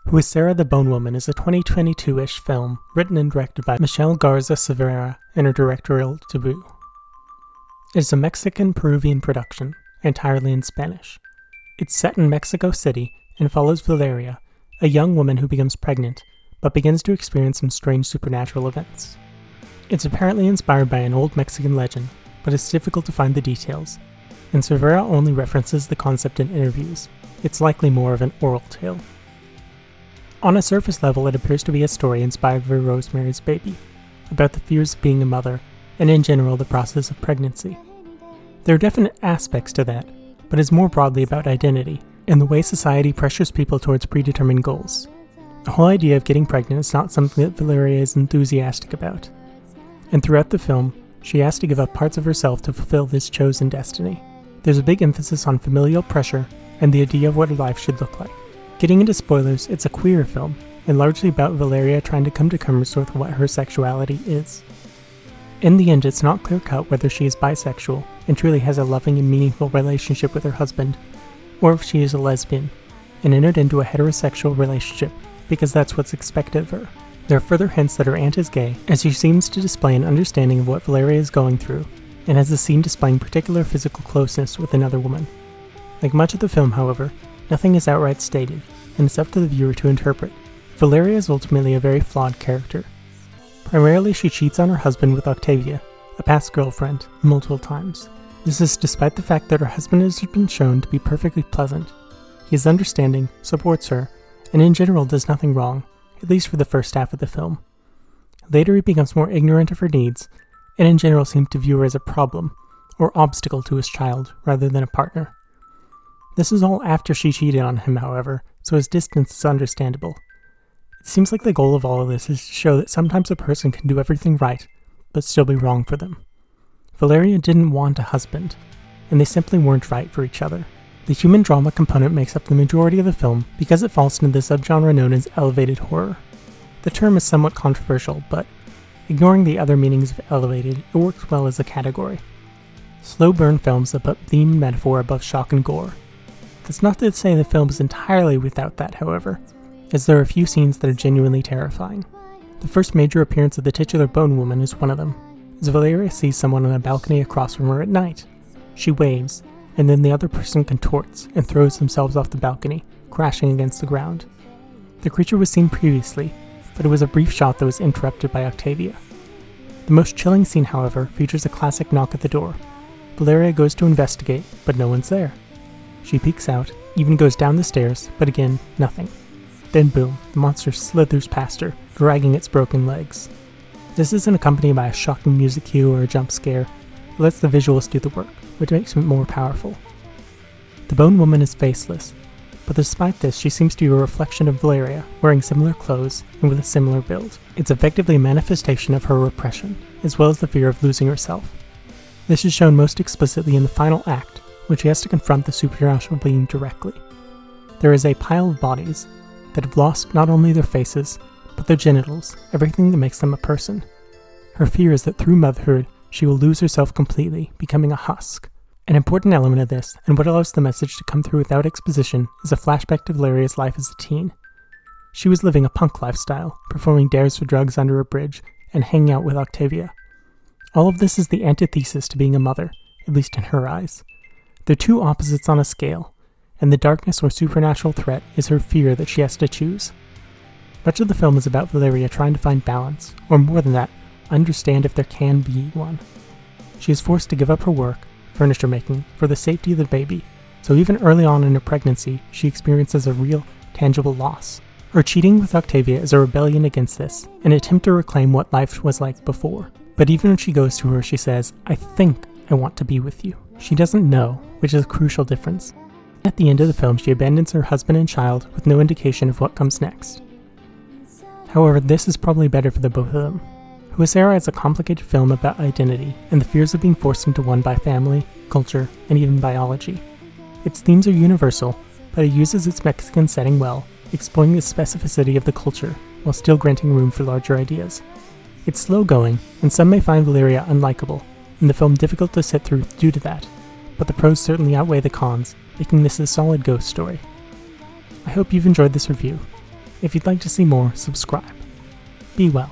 Huesera the Bone Woman is a 2022-ish film written and directed by Michelle Garza-Severa in her directorial debut. It is a Mexican-Peruvian production, entirely in Spanish. It's set in Mexico City and follows Valeria, a young woman who becomes pregnant, but begins to experience some strange supernatural events. It's apparently inspired by an old Mexican legend, but it's difficult to find the details, and Severa only references the concept in interviews. It's likely more of an oral tale. On a surface level, it appears to be a story inspired by Rosemary's Baby, about the fears of being a mother, and in general the process of pregnancy. There are definite aspects to that, but is more broadly about identity, and the way society pressures people towards predetermined goals. The whole idea of getting pregnant is not something that Valeria is enthusiastic about, and throughout the film, she has to give up parts of herself to fulfill this chosen destiny. There's a big emphasis on familial pressure and the idea of what her life should look like. Getting into spoilers, it's a queer film, and largely about Valeria trying to come to terms with what her sexuality is. In the end, it's not clear-cut whether she is bisexual and truly has a loving and meaningful relationship with her husband, or if she is a lesbian, and entered into a heterosexual relationship because that's what's expected of her. There are further hints that her aunt is gay, as she seems to display an understanding of what Valeria is going through, and has a scene displaying particular physical closeness with another woman. Like much of the film, however, nothing is outright stated, and it's up to the viewer to interpret. Valeria is ultimately a very flawed character. Primarily, she cheats on her husband with Octavia, a past girlfriend, multiple times. This is despite the fact that her husband has been shown to be perfectly pleasant. He is understanding, supports her, and in general does nothing wrong, at least for the first half of the film. Later he becomes more ignorant of her needs, and in general seems to view her as a problem, or obstacle to his child, rather than a partner. This is all after she cheated on him, however, so his distance is understandable. It seems like the goal of all of this is to show that sometimes a person can do everything right, but still be wrong for them. Valeria didn't want a husband, and they simply weren't right for each other. The human drama component makes up the majority of the film because it falls into the subgenre known as elevated horror. The term is somewhat controversial, but ignoring the other meanings of elevated, it works well as a category. Slow burn films that put theme and metaphor above shock and gore. That's not to say the film is entirely without that, however, as there are a few scenes that are genuinely terrifying. The first major appearance of the titular Bone Woman is one of them, as Valeria sees someone on a balcony across from her at night. She waves, and then the other person contorts and throws themselves off the balcony, crashing against the ground. The creature was seen previously, but it was a brief shot that was interrupted by Octavia. The most chilling scene, however, features a classic knock at the door. Valeria goes to investigate, but no one's there. She peeks out, even goes down the stairs, but again, nothing. Then boom, the monster slithers past her, dragging its broken legs. This isn't accompanied by a shocking music cue or a jump scare. It lets the visuals do the work, which makes it more powerful. The Bone Woman is faceless, but despite this, she seems to be a reflection of Valeria, wearing similar clothes and with a similar build. It's effectively a manifestation of her repression, as well as the fear of losing herself. This is shown most explicitly in the final act, when she has to confront the supernatural being directly. There is a pile of bodies that have lost not only their faces, but their genitals, everything that makes them a person. Her fear is that through motherhood, she will lose herself completely, becoming a husk. An important element of this, and what allows the message to come through without exposition, is a flashback to Valeria's life as a teen. She was living a punk lifestyle, performing dares for drugs under a bridge, and hanging out with Octavia. All of this is the antithesis to being a mother, at least in her eyes. They're two opposites on a scale, and the darkness or supernatural threat is her fear that she has to choose. Much of the film is about Valeria trying to find balance, or more than that, understand if there can be one. She is forced to give up her work, furniture making, for the safety of the baby, so even early on in her pregnancy, she experiences a real, tangible loss. Her cheating with Octavia is a rebellion against this, an attempt to reclaim what life was like before. But even when she goes to her, she says, "I think I want to be with you." She doesn't know, which is a crucial difference. At the end of the film, she abandons her husband and child with no indication of what comes next. However, this is probably better for the both of them. Huesera is a complicated film about identity and the fears of being forced into one by family, culture, and even biology. Its themes are universal, but it uses its Mexican setting well, exploring the specificity of the culture while still granting room for larger ideas. It's slow going, and some may find Valeria unlikable, and the film difficult to sit through due to that, but the pros certainly outweigh the cons, making this a solid ghost story. I hope you've enjoyed this review. If you'd like to see more, subscribe. Be well.